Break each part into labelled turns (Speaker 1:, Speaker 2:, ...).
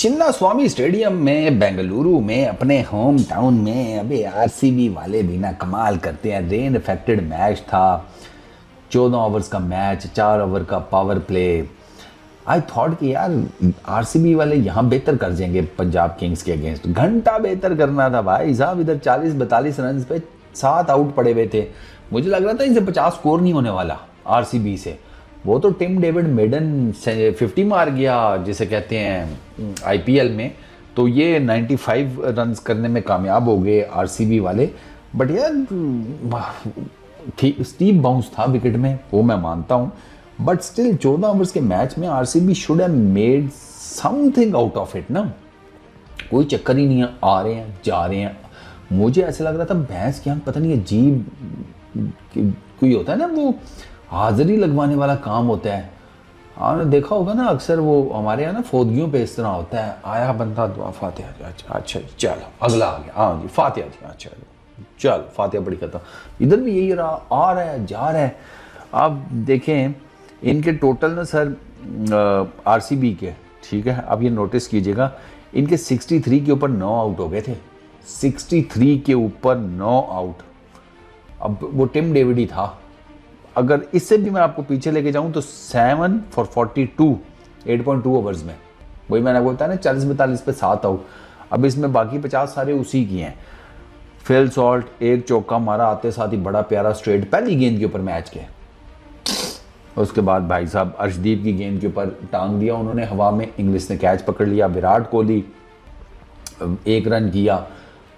Speaker 1: चिन्ना स्वामी stadium में बेंगलुरु में अपने होम टाउन में अबे आरसीबी वाले भी ना कमाल करते हैं। रेन इफेक्टेड मैच था, 14 ओवर्स का मैच, 4 ओवर का पावर प्ले। आई थॉट कि यार आरसीबी वाले यहाँ बेहतर कर जाएंगे पंजाब किंग्स के अगेंस्ट। घंटा बेहतर करना था भाई साहब। इधर 40-42 रन पे 7 आउट पड़े हुए थे। मुझे लग रहा था इनसे 50 स्कोर नहीं होने वाला आरसीबी से। वो तो टिम डेविड मेडन 50 मार गया जिसे कहते हैं आईपीएल में, तो ये 95 रन्स करने में कामयाब हो गए आरसीबी वाले। बट यार ठीक स्टीप बाउंस था विकेट में, वो मैं मानता हूँ। बट स्टिल 14 ओवर्स के मैच में RCB should have made something out of it ना। कोई चक्कर ही नहीं है, आ रहे हैं जा रहे हैं। मुझे ऐसा लग रहा था भैंस की आंख पता नहीं अजीब कोई होता है ना, वो हाजिरी लगवाने वाला काम होता है। आपने देखा होगा ना अक्सर वो हमारे यहाँ ना फौजियों पे इस तरह होता है, आया बंदा दुआ फातिहा, अच्छा चल अगला आ गया, हाँ जी फातिहा जी, अच्छा चल फातिहा बड़ी खत्म। इधर भी यही रहा, आ रहा है जा रहा है। आप देखें इनके टोटल ना सर आरसीबी के, ठीक है अब ये नोटिस कीजिएगा, इनके 63 के ऊपर 9 आउट हो गए थे। 63 के ऊपर 9 आउट। अब वो टिम डेविड ही था। अगर इससे भी मैं आपको पीछे लेके जाऊं तो 7 for 42 8.2 ओवर्स में, वही मैंने आपको बताया ना 40-42 पे 7 आउट। अब इसमें बाकी 50 सारे उसी की हैं। फिल सॉल्ट एक चौका मारा आते साथ ही, बड़ा प्यारा स्ट्रेट पहली गेंद के ऊपर मैच के। उसके बाद भाई साहब अर्शदीप की गेंद के ऊपर टांग दिया उन्होंने हवा में, इंग्लिश ने कैच पकड़ लिया। विराट कोहली 1 रन किया,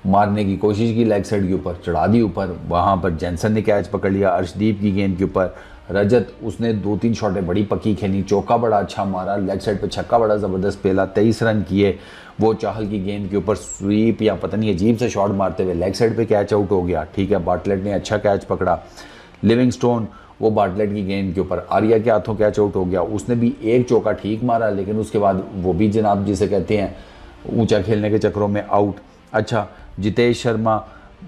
Speaker 1: मारने की कोशिश की लेग साइड के ऊपर, चढ़ा दी ऊपर, वहाँ पर जैनसन ने कैच पकड़ लिया अर्शदीप की गेंद के ऊपर। रजत उसने 2-3 शॉटें बड़ी पक्की खेली, चौका बड़ा अच्छा मारा, लेग साइड पे छक्का बड़ा ज़बरदस्त पेला, 23 रन किए। वो चाहल की गेंद के ऊपर स्वीप या पता नहीं अजीब से शॉट मारते हुए लेग साइड पे कैच आउट हो गया, ठीक है। बाटलेट ने अच्छा कैच पकड़ा। लिविंगस्टोन वो बाटलेट की गेंद के ऊपर आर्या के हाथों कैच आउट हो गया, उसने भी एक चौका ठीक मारा, लेकिन उसके बाद वो भी जनाब जिसे कहते हैं ऊंचा खेलने के चक्करों में आउट। अच्छा जितेश शर्मा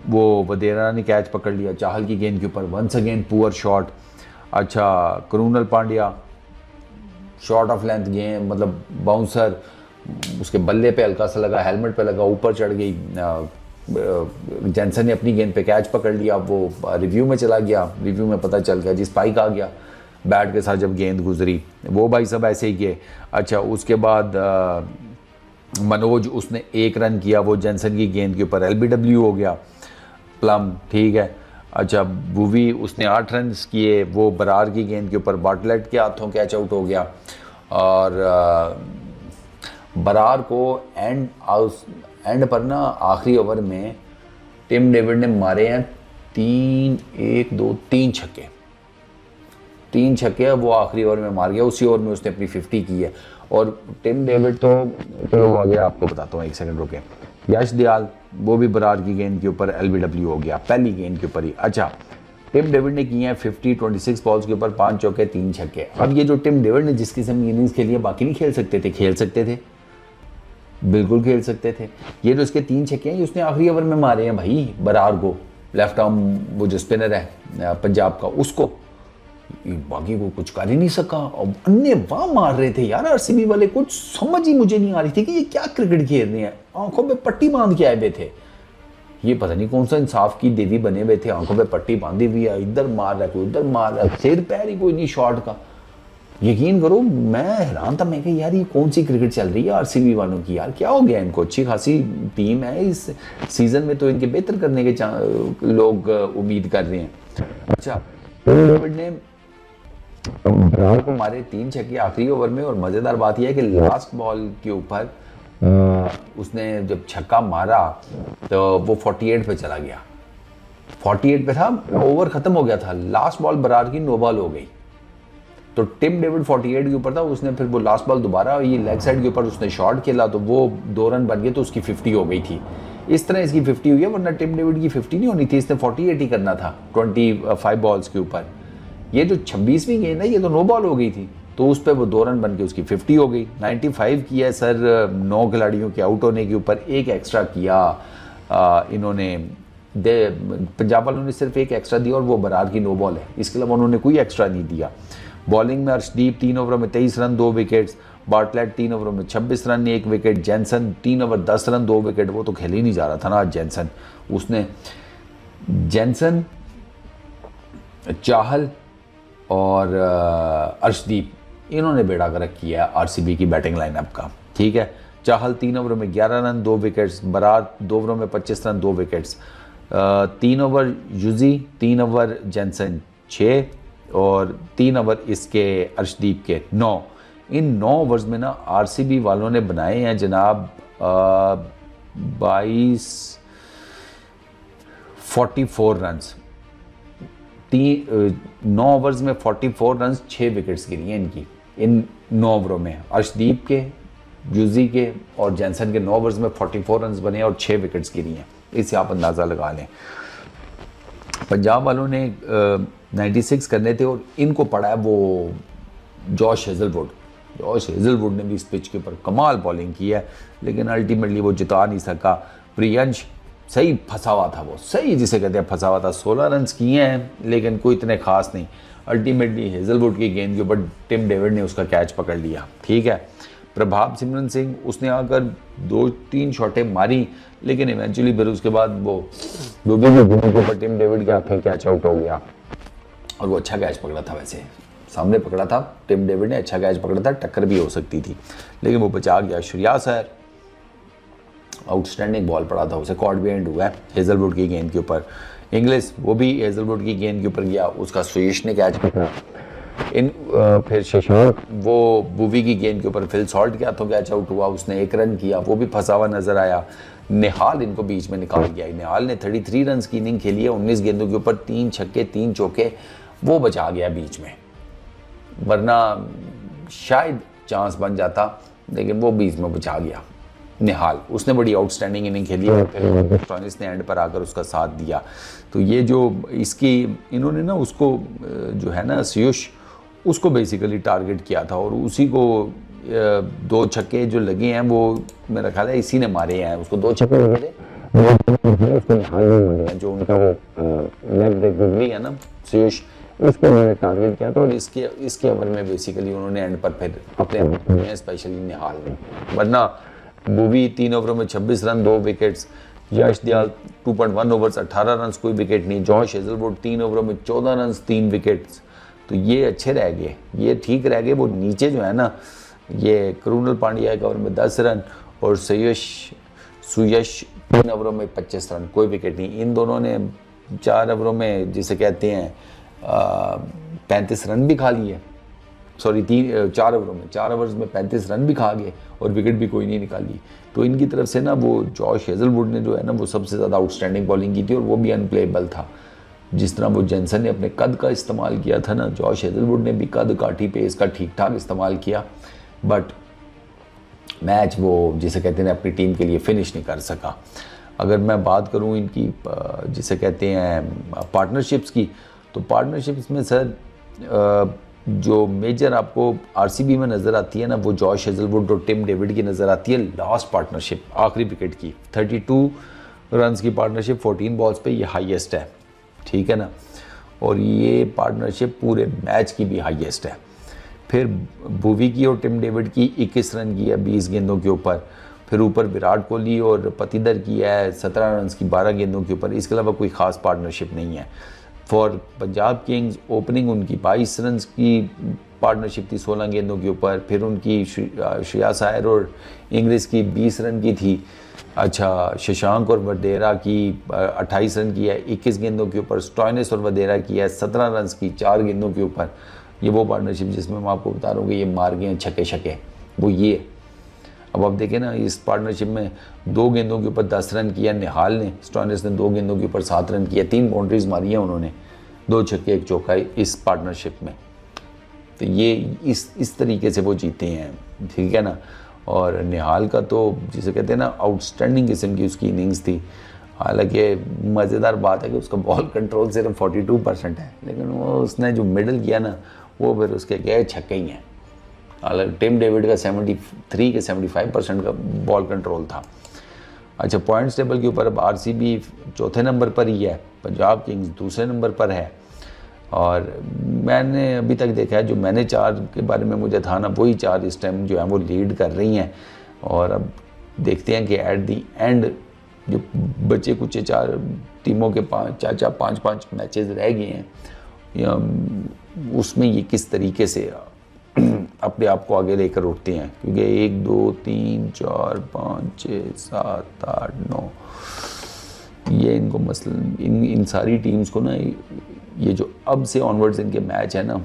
Speaker 1: वो वदेरा ने कैच पकड़ लिया चाहल की गेंद के ऊपर, वंस अगेन पुअर शॉट। अच्छा Krunal Pandya short of length गेंद, मतलब बाउंसर उसके बल्ले पे हल्का सा लगा, हेलमेट पे लगा, ऊपर चढ़ गई। जैनसन ने अपनी गेंद पे कैच पकड़ लिया, वो रिव्यू में चला गया, रिव्यू में पता चल गया जी स्पाइक आ गया बैट के साथ जब गेंद गुजरी। वो भाई सब ऐसे ही किए। अच्छा उसके बाद मनोज उसने 1 रन किया, वो जैनसन की गेंद के ऊपर एलबीडब्ल्यू हो गया प्लम, ठीक है। अच्छा भुवी उसने 8 रन किए, वो बरार की गेंद के ऊपर बाटलेट के हाथों कैच आउट हो गया। और बरार को एंड पर ना आखिरी ओवर में टिम डेविड ने मारे हैं 3 छक्के, 3 छक्के वो आखिरी ओवर में मार गया। उसी ओवर में उसने अपनी 50 की है। और टिम डेविड तो चलो आगे आपको बताता हूँ, 1 सेकंड रुके। यश दयाल वो भी बरार की गेंद के ऊपर एलबीडब्ल्यू हो गया पहली गेंद के ऊपर ही। अच्छा टिम डेविड ने किए हैं 50 26 बॉल्स के ऊपर 5 चौके 3 छक्के। अब ये जो टिम डेविड ने जिस किस्म की इनिंग्स खेली है बाकी नहीं खेल सकते थे? खेल सकते थे, बिल्कुल खेल सकते थे। ये जो इसके 3 छक्के हैं उसने आखिरी ओवर में मारे हैं भाई बरार को, लेफ्ट आर्म वो जो स्पिनर है पंजाब का उसको, बाकी को कुछ कर ही नहीं सका। और अन्य वाह मार रहे थे यार आरसीबी वाले, कुछ समझ ही मुझे नहीं आ रही थी कि ये क्या क्रिकेट खेल रहे हैं। आंखों पे पट्टी बांध के आए हुए थे, ये पता नहीं कौन सा इंसाफ की देवी बने हुए थे, आंखों पे पट्टी बांधी हुई है, इधर मार रहा है कोई उधर मार रहा है, सिर पैर ही कोई नहीं शॉट का। यकीन करो मैं हैरान था, मैं कहा यार ये कौन सी क्रिकेट चल रही है आरसीबी वालों की, यार क्या हो गया इनको। अच्छी खासी टीम है इस सीजन में, तो इनके बेहतर करने के लोग उम्मीद कर रहे हैं। अच्छा डेविड ने बरार को मारे 3 छक्के आखिरी ओवर में। और मजेदार बात यह है कि लास्ट बॉल के ऊपर उसने जब छक्का मारा तो वो 48 पे चला गया, 48 पे था, ओवर खत्म हो गया था, लास्ट बॉल बरार की नो बॉल हो गई। तो टिम डेविड 48 के ऊपर था, उसने फिर वो लास्ट बॉल दोबारा ये लेग साइड के ऊपर उसने शॉट खेला तो वो 2 रन बन गए, तो उसकी 50 हो गई थी। इस तरह इसकी 50 हुई है, वरना टिम डेविड की 50 नहीं होनी थी, इसने 48 ही करना था 25 बॉल्स के ऊपर। ये जो 26वीं गेंद है ये तो नो बॉल हो गई थी, तो उस पर वो 2 रन बन के उसकी 50 हो गई। 95 किया है सर 9 खिलाड़ियों के आउट होने के ऊपर, 1 एक्स्ट्रा किया इन्होंने, पंजाब वालों ने सिर्फ 1 एक्स्ट्रा दिया और वो बरार की नो बॉल है, इसके अलावा उन्होंने कोई एक्स्ट्रा नहीं दिया। बॉलिंग में अर्शदीप 3 ओवर में 23 रन 2 विकेट्स, बार्टलेट 3 ओवरों में 26 run 1 wicket, Jansen 3 over 10 run 2 wicket, वो तो खेल ही नहीं जा रहा था ना आज जैनसन। उसने जैनसन, चाहल और अर्शदीप, इन्होंने बेड़ा गर्क किया आरसीबी की बैटिंग लाइनअप का, ठीक है। चाहल 3 ओवरों में 11 रन 2 विकेट्स, बरार 2 ओवरों में 25 रन 2 विकेट्स, 3 ओवर यूजी, 3 ओवर जैनसन 6 और 3 ओवर इसके अर्शदीप के 9। इन 9 ओवर्स में ना आरसीबी वालों ने बनाए हैं जनाब 44 रन्स। 9 ओवर्स में 44 रन्स, 6 विकेट्स गिरी हैं इनकी इन 9 ओवरों में। अर्शदीप के, यूजी के और जैनसन के 9 ओवर्स में 44 रन्स बने और 6 विकेट्स गिरी हैं। इससे आप अंदाज़ा लगा लें। पंजाब वालों ने 96 करने थे और इनको पड़ा है वो जॉश हेजलवुड। जॉश हेजलवुड ने भी इस पिच के ऊपर कमाल बॉलिंग की है, लेकिन अल्टीमेटली वो जिता नहीं सका। प्रियंश सही फंसा हुआ था, वो सही जिसे कहते हैं फंसा हुआ था। 16 रन्स किए हैं लेकिन कोई इतने खास नहीं। अल्टीमेटली हेजलवुड की गेंद के ऊपर टिम डेविड ने उसका कैच पकड़ लिया, ठीक है। प्रभाव सिमरन सिंह, उसने आकर 2-3 शॉटें मारी लेकिन इवेंचुअली फिर उसके बाद वो भी के ऊपर टिम डेविड के हाथ में कैच आउट हो गया और वो अच्छा कैच पकड़ा था, वैसे सामने पकड़ा था टिम डेविड ने, अच्छा कैच पकड़ा था, टक्कर भी हो सकती थी लेकिन वो बचा गया। श्रेयस अय्यर आउटस्टैंडिंग बॉल पड़ा था, उसे कॉर्ड भी एंड हुआ है हेजलवुड की गेंद के ऊपर। इंग्लिश वो भी हेजलवुड की गेंद के ऊपर गया, उसका सुयश ने कैच पकड़ा। फिर शशांक वो बुवी की गेंद के ऊपर फिल सॉल्ट के हाथों कैच आउट हुआ, उसने 1 रन किया, वो भी फंसा हुआ नजर आया। निहाल इनको बीच में निकाल गया। निहाल ने 33 रन की इनिंग खेली है 19 गेंदों के ऊपर, 3 छक्के 3 चौके, वो बचा गया बीच में, वरना शायद चांस बन जाता लेकिन वो बीच में बचा गया। निहाल उसने बड़ी आउटस्टैंडिंग इनिंग खेली और फिर स्टॉइनिस ने एंड पर आकर उसका साथ दिया। तो ये जो इसकी इन्होंने ना उसको जो है ना सीयूष, उसको बेसिकली टारगेट किया था और उसी को 2 छक्के जो लगे हैं वो मेरा ख्याल है इसी ने मारे हैं। उसको 2 छक्के लगे थे, उसको निहाल नहीं मारे हैं, जो उनका वो लेग ब्रेक गुजरी है ना सीयूष, उसको उन्होंने टारगेट किया था और इसके ओवर में बेसिकली उन्होंने एंड पर फिर अपने स्पेशली निहाल ने, वरना बुवी 3 ओवरों में 26 रन 2 विकेट्स, यश दयाल 2.1 ओवर्स 18 रन कोई विकेट नहीं, जॉश हेजलवुड 3 ओवरों में 14 रन 3 विकेट्स। तो ये अच्छे रह गए, ये ठीक रह गए। वो नीचे जो है ना ये करुणल पांड्या एक ओवर में 10 रन और सुयश 3 ओवरों में 25 रन कोई विकेट नहीं। इन दोनों ने 4 ओवरों में जिसे कहते हैं 35 रन भी खा लिए, सॉरी 4 ओवरों में 4 ओवर्स में 35 रन भी खा गए और विकेट भी कोई नहीं निकाली। तो इनकी तरफ से ना वो जॉश हेजलवुड ने जो है ना वो सबसे ज़्यादा आउटस्टैंडिंग बॉलिंग की थी और वो भी अनप्लेएबल था। जिस तरह वो जैनसन ने अपने कद का इस्तेमाल किया था ना, जॉश हेजलवुड ने भी कद काठी पेस का ठीक ठाक इस्तेमाल किया, बट मैच वो जिसे कहते हैं अपनी टीम के लिए फिनिश नहीं कर सका। अगर मैं बात करूं इनकी जिसे कहते हैं पार्टनरशिप्स की, तो पार्टनरशिप्स में सर जो मेजर आपको आरसीबी में नज़र आती है ना वो जॉश हेजलवुड और टिम डेविड की नज़र आती है। लास्ट पार्टनरशिप आखिरी विकेट की 32 रन्स की पार्टनरशिप 14 बॉल्स पे, ये हाईएस्ट है, ठीक है ना। और ये पार्टनरशिप पूरे मैच की भी हाईएस्ट है। फिर भुवी की और टिम डेविड की 21 रन की है 20 गेंदों के ऊपर। फिर ऊपर विराट कोहली और पतिदर की है 17 रन की 12 गेंदों के ऊपर। इसके अलावा कोई ख़ास पार्टनरशिप नहीं है। फॉर पंजाब किंग्स ओपनिंग उनकी 22 रन की पार्टनरशिप थी 16 गेंदों के ऊपर। फिर उनकी श्रेयस अय्यर और इंग्लिश की 20 रन की थी। अच्छा, शशांक और वडेरा की 28 रन की है 21 गेंदों के ऊपर। स्टॉइनिस और वडेरा की है 17 रन की 4 गेंदों के ऊपर। ये वो पार्टनरशिप जिसमें मैं आपको बता रहा हूँ कि ये मार गए हैं छक्के छक्के, वो ये। अब आप देखें ना इस पार्टनरशिप में 2 गेंदों के ऊपर 10 रन किया निहाल ने, स्टॉइनिस ने 2 गेंदों के ऊपर 7 रन किया, 3 बाउंड्रीज मारी हैं उन्होंने, 2 छक्के 1 चौका इस पार्टनरशिप में। तो ये इस तरीके से वो जीते हैं, ठीक है ना। और निहाल का तो जिसे कहते हैं ना आउटस्टैंडिंग किस्म की उसकी इनिंग्स थी। हालांकि मज़ेदार बात है कि उसका बॉल कंट्रोल सिर्फ 42% है, लेकिन वो उसने जो मिडल किया ना वो फिर उसके गए छक्के ही हैं। हालांकि टिम डेविड का 73 के 75% का बॉल कंट्रोल था। अच्छा, पॉइंट्स टेबल के ऊपर अब आरसीबी चौथे नंबर पर ही है, पंजाब किंग्स दूसरे नंबर पर है। और मैंने अभी तक देखा है, जो मैंने 4 के बारे में मुझे था ना, वही 4 इस टाइम जो है वो लीड कर रही हैं। और अब देखते हैं कि एट दी एंड जो बचे कुछ 4 टीमों के 5 मैचेस रह गए हैं, या उसमें ये किस तरीके से अपने आप को आगे लेकर उठते हैं। क्योंकि 1 2 3 4 5 6 7 8 9 ये इनको मसलन इन सारी टीम्स को ना, ये जो अब से ऑनवर्ड्स इनके मैच है ना,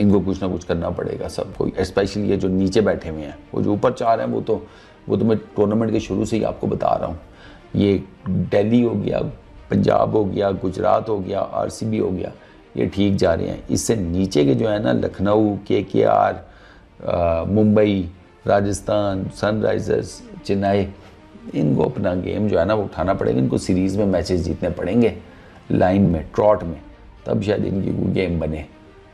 Speaker 1: इनको कुछ ना कुछ करना पड़ेगा सबको, स्पेशली ये जो नीचे बैठे हुए हैं। वो जो ऊपर 4 हैं वो तो मैं टूर्नामेंट के शुरू से ही आपको बता रहा हूँ। ये दिल्ली हो गया, पंजाब हो गया, गुजरात हो गया, आरसीबी हो गया, ये ठीक जा रहे हैं। इससे नीचे के जो है ना, लखनऊ, केकेआर, मुंबई, राजस्थान, सनराइजर्स, चेन्नई, इनको अपना गेम जो है ना वो उठाना पड़ेगा। इनको सीरीज़ में मैचेस जीतने पड़ेंगे, लाइन में, ट्रॉट में, तब शायद इनकी गेम बने,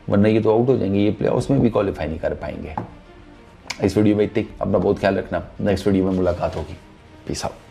Speaker 1: वरना ये तो आउट हो जाएंगे, ये प्लेऑफ्स में भी क्वालिफाई नहीं कर पाएंगे। इस वीडियो में इतनी, अपना बहुत ख्याल रखना। नेक्स्ट वीडियो में मुलाकात होगी। Peace out.